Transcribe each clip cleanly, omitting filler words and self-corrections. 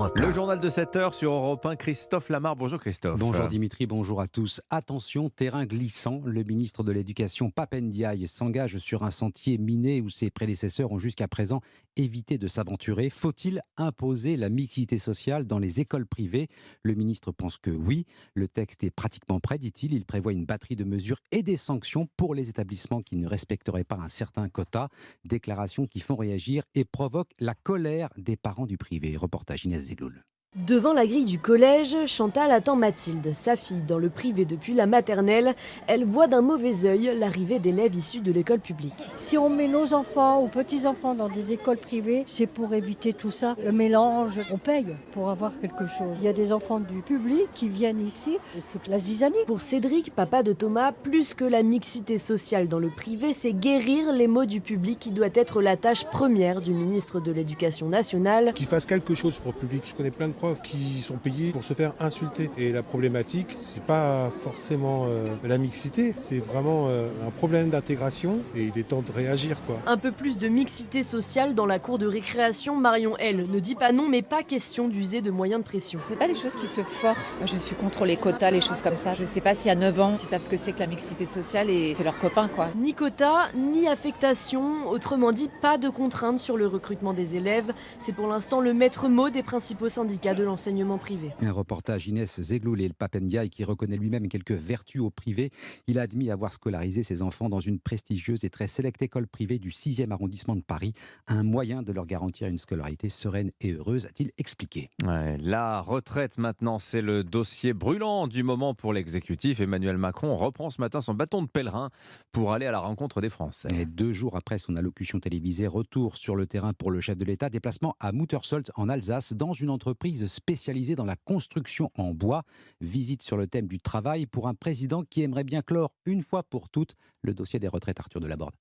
Europe. Le journal de 7 heures sur Europe 1, Christophe Lamar. Bonjour Christophe. Bonjour Dimitri, bonjour à tous. Attention, terrain glissant. Le ministre de l'Éducation, Pap Ndiaye, s'engage sur un sentier miné où ses prédécesseurs ont jusqu'à présent évité de s'aventurer. Faut-il imposer la mixité sociale dans les écoles privées? Le ministre pense que oui. Le texte est pratiquement prêt, dit-il. Il prévoit une batterie de mesures et des sanctions pour les établissements qui ne respecteraient pas un certain quota. Déclarations qui font réagir et provoquent la colère des parents du privé. Reportage Inès Zegloul. Devant la grille du collège, Chantal attend Mathilde, sa fille, dans le privé depuis la maternelle. Elle voit d'un mauvais œil l'arrivée d'élèves issus de l'école publique. Si on met nos enfants ou petits-enfants dans des écoles privées, c'est pour éviter tout ça. Le mélange, on paye pour avoir quelque chose. Il y a des enfants du public qui viennent ici et foutent la zizanie. Pour Cédric, papa de Thomas, plus que la mixité sociale dans le privé, c'est guérir les maux du public qui doit être la tâche première du ministre de l'Éducation nationale. Qu'ils fassent quelque chose pour le public. Je connais plein de profs qui sont payés pour se faire insulter. Et la problématique, c'est pas forcément la mixité, c'est vraiment un problème d'intégration et il est temps de réagir, quoi. Un peu plus de mixité sociale dans la cour de récréation. Marion, elle, ne dit pas non, mais pas question d'user de moyens de pression. C'est pas des choses qui se forcent. Moi, je suis contre les quotas, les choses comme ça. Je sais pas s'il y a 9 ans, s'ils savent ce que c'est que la mixité sociale et c'est leurs copains, quoi. Ni quota, ni affectation, autrement dit, pas de contraintes sur le recrutement des élèves. C'est pour l'instant le maître mot des principaux syndicats de l'enseignement privé. Un reportage Inès Zegloul et le Pap Ndiaye qui reconnaît lui-même quelques vertus au privé. Il a admis avoir scolarisé ses enfants dans une prestigieuse et très sélecte école privée du 6e arrondissement de Paris. Un moyen de leur garantir une scolarité sereine et heureuse, a-t-il expliqué. Ouais, la retraite maintenant, c'est le dossier brûlant du moment pour l'exécutif. Emmanuel Macron reprend ce matin son bâton de pèlerin pour aller à la rencontre des Français. Et 2 jours après son allocution télévisée, retour sur le terrain pour le chef de l'État, déplacement à Muttersolz en Alsace dans une entreprise spécialisée dans la construction en bois. Visite sur le thème du travail pour un président qui aimerait bien clore une fois pour toutes le dossier des retraites. Arthur Delaborde.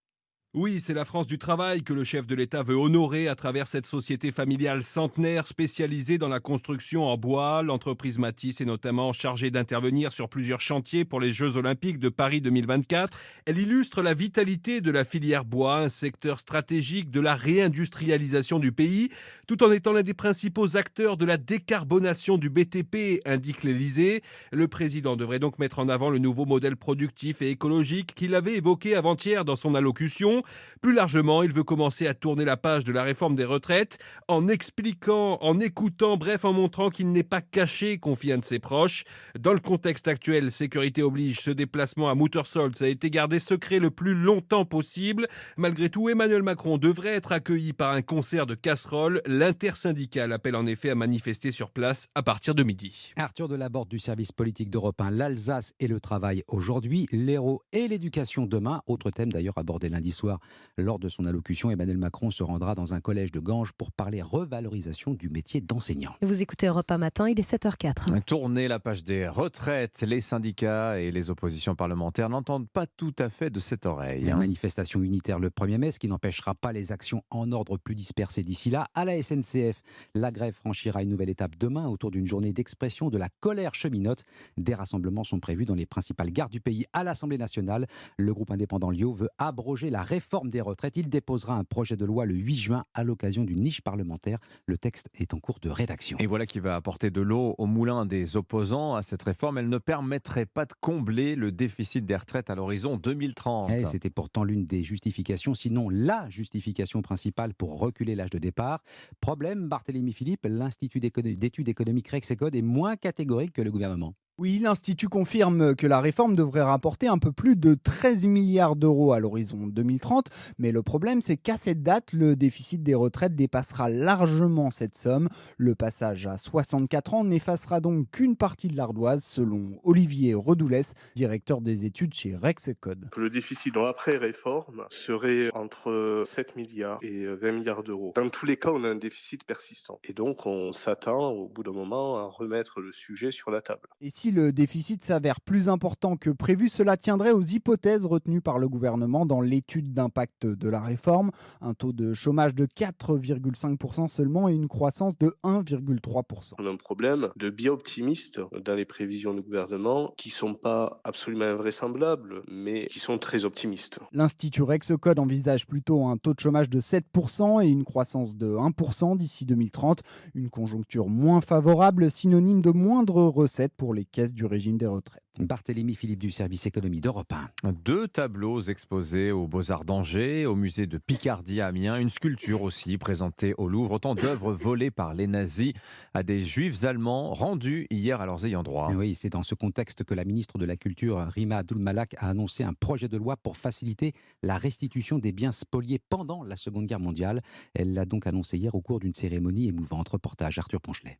Oui, c'est la France du travail que le chef de l'État veut honorer à travers cette société familiale centenaire spécialisée dans la construction en bois. L'entreprise Matisse est notamment chargée d'intervenir sur plusieurs chantiers pour les Jeux Olympiques de Paris 2024. Elle illustre la vitalité de la filière bois, un secteur stratégique de la réindustrialisation du pays, tout en étant l'un des principaux acteurs de la décarbonation du BTP, indique l'Élysée. Le président devrait donc mettre en avant le nouveau modèle productif et écologique qu'il avait évoqué avant-hier dans son allocution. Plus largement, il veut commencer à tourner la page de la réforme des retraites en expliquant, en écoutant, bref en montrant qu'il n'est pas caché, confie un de ses proches. Dans le contexte actuel, sécurité oblige, ce déplacement à Muttersolz a été gardé secret le plus longtemps possible. Malgré tout, Emmanuel Macron devrait être accueilli par un concert de casseroles. L'intersyndicale appelle en effet à manifester sur place à partir de midi. Arthur Delaborde du service politique d'Europe 1, l'Alsace et le travail aujourd'hui, l'héros et l'éducation demain. Autre thème d'ailleurs abordé lundi soir lors de son allocution. Emmanuel Macron se rendra dans un collège de Ganges pour parler revalorisation du métier d'enseignant. Vous écoutez Europe 1 matin, il est 7h04. Tourner la page des retraites, les syndicats et les oppositions parlementaires n'entendent pas tout à fait de cette oreille. Une manifestation unitaire le 1er mai, ce qui n'empêchera pas les actions en ordre plus dispersées d'ici là. À la SNCF, la grève franchira une nouvelle étape demain autour d'une journée d'expression de la colère cheminote. Des rassemblements sont prévus dans les principales gares du pays. À l'Assemblée nationale, le groupe indépendant Lio veut abroger la réforme des retraites. Il déposera un projet de loi le 8 juin à l'occasion d'une niche parlementaire. Le texte est en cours de rédaction. Et voilà qui va apporter de l'eau au moulin des opposants à cette réforme. Elle ne permettrait pas de combler le déficit des retraites à l'horizon 2030. C'était pourtant l'une des justifications, sinon la justification principale pour reculer l'âge de départ. Problème, Barthélémy Philippe, l'Institut d'études économiques Rexecode est moins catégorique que le gouvernement. Oui, l'Institut confirme que la réforme devrait rapporter un peu plus de 13 milliards d'euros à l'horizon 2030. Mais le problème, c'est qu'à cette date, le déficit des retraites dépassera largement cette somme. Le passage à 64 ans n'effacera donc qu'une partie de l'ardoise, selon Olivier Redoulès, directeur des études chez Rexecode. Le déficit dans l'après-réforme serait entre 7 milliards et 20 milliards d'euros. Dans tous les cas, on a un déficit persistant. Et donc, on s'attend au bout d'un moment à remettre le sujet sur la table. Et si si le déficit s'avère plus important que prévu, cela tiendrait aux hypothèses retenues par le gouvernement dans l'étude d'impact de la réforme. Un taux de chômage de 4,5% seulement et une croissance de 1,3%. On a un problème de biais optimistes dans les prévisions du gouvernement qui ne sont pas absolument invraisemblables, mais qui sont très optimistes. L'Institut Rexecode envisage plutôt un taux de chômage de 7% et une croissance de 1% d'ici 2030. Une conjoncture moins favorable, synonyme de moindres recettes pour les caisses du régime des retraites. Barthélémy Philippe du service économie d'Europe 1. 2 tableaux exposés aux Beaux-Arts d'Angers, au musée de Picardie à Amiens, une sculpture aussi présentée au Louvre, autant d'œuvres volées par les nazis à des juifs allemands rendus hier à leurs ayants droit. Oui, c'est dans ce contexte que la ministre de la Culture, Rima Abdul-Malak, a annoncé un projet de loi pour faciliter la restitution des biens spoliés pendant la Seconde Guerre mondiale. Elle l'a donc annoncé hier au cours d'une cérémonie émouvante. Reportage Arthur Ponchelet.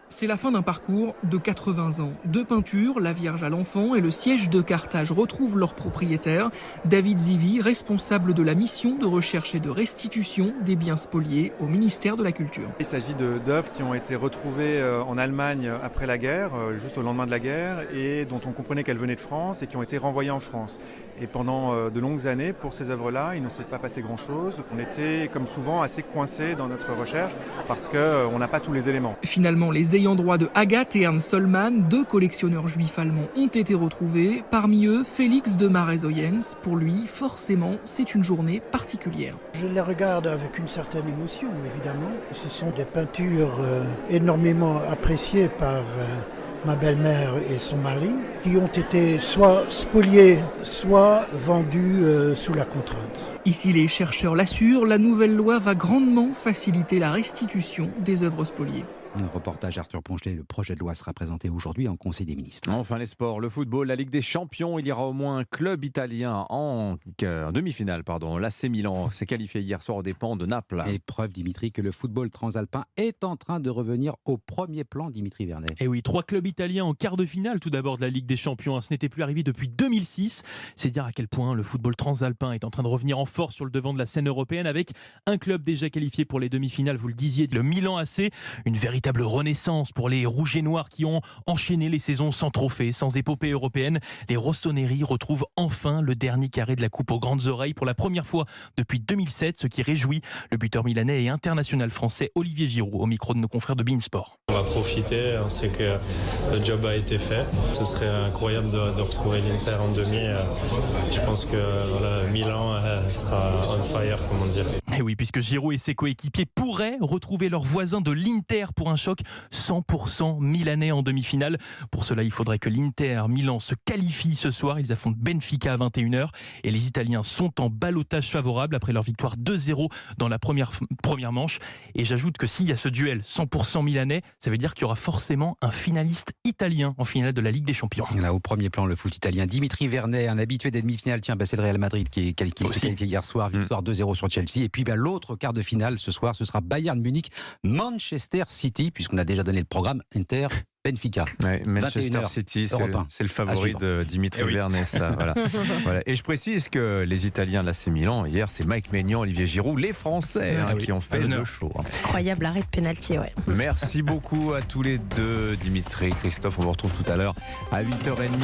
C'est la fin d'un parcours de 80 ans. 2 peintures, la Vierge à l'enfant et le siège de Carthage retrouvent leur propriétaire, David Zivi, responsable de la mission de recherche et de restitution des biens spoliés au ministère de la Culture. Il s'agit d'œuvres qui ont été retrouvées en Allemagne après la guerre, juste au lendemain de la guerre, et dont on comprenait qu'elles venaient de France et qui ont été renvoyées en France. Et pendant de longues années, pour ces œuvres-là, il ne s'est pas passé grand-chose. On était, comme souvent, assez coincés dans notre recherche parce qu'on n'a pas tous les éléments. Finalement, les ayants droit de Agathe et Ernst Sollmann, 2 collectionneurs juifs allemands, ont été retrouvés. Parmi eux, Félix de Marais-Oyens. Pour lui, forcément, c'est une journée particulière. Je les regarde avec une certaine émotion, évidemment. Ce sont des peintures énormément appréciées par ma belle-mère et son mari, qui ont été soit spoliés, soit vendus sous la contrainte. Ici, les chercheurs l'assurent, la nouvelle loi va grandement faciliter la restitution des œuvres spoliées. Un reportage Arthur Ponchelet. Le projet de loi sera présenté aujourd'hui en Conseil des ministres. Enfin les sports, le football, la Ligue des Champions. Il y aura au moins un club italien en demi-finale. L'AC Milan s'est qualifié hier soir aux dépens de Naples. Et preuve, Dimitri, que le football transalpin est en train de revenir au premier plan, Dimitri Vernet. Et oui, 3 clubs italiens en quart de finale tout d'abord de la Ligue des Champions. Ce n'était plus arrivé depuis 2006. C'est dire à quel point le football transalpin est en train de revenir en force sur le devant de la scène européenne avec un club déjà qualifié pour les demi-finales, vous le disiez, le Milan AC. Une véritable renaissance pour les rouges et noirs qui ont enchaîné les saisons sans trophée, sans épopée européenne. Les rossoneri retrouvent enfin le dernier carré de la coupe aux grandes oreilles pour la première fois depuis 2007, ce qui réjouit le buteur milanais et international français Olivier Giroud au micro de nos confrères de beIN Sport. On va profiter, on sait que le job a été fait. Ce serait incroyable de retrouver l'Inter en demi. Je pense que Milan sera on fire, comme on dit. Et oui, puisque Giroud et ses coéquipiers pourraient retrouver leurs voisins de l'Inter pour un choc 100% milanais en demi-finale. Pour cela, il faudrait que l'Inter Milan se qualifie ce soir. Ils affrontent Benfica à 21h et les Italiens sont en ballottage favorable après leur victoire 2-0 dans la première manche. Et j'ajoute que s'il y a ce duel 100% milanais, ça veut dire qu'il y aura forcément un finaliste italien en finale de la Ligue des Champions. Là, au premier plan, le foot italien. Dimitri Vernet, un habitué des demi-finales. Tiens, c'est le Real Madrid qui s'est qualifié hier soir. Victoire 2-0 sur Chelsea. Et puis l'autre quart de finale ce soir, ce sera Bayern Munich, Manchester City, puisqu'on a déjà donné le programme Inter. Benfica. Ouais, Manchester City, c'est le favori de Dimitri Vernet. Voilà. Et je précise que les Italiens de l'AC Milan, hier, c'est Mike Maignan, Olivier Giroud, les Français qui ont fait le show. Incroyable arrêt de pénalty, ouais. Merci beaucoup à tous les deux, Dimitri, Christophe. On vous retrouve tout à l'heure à 8h30.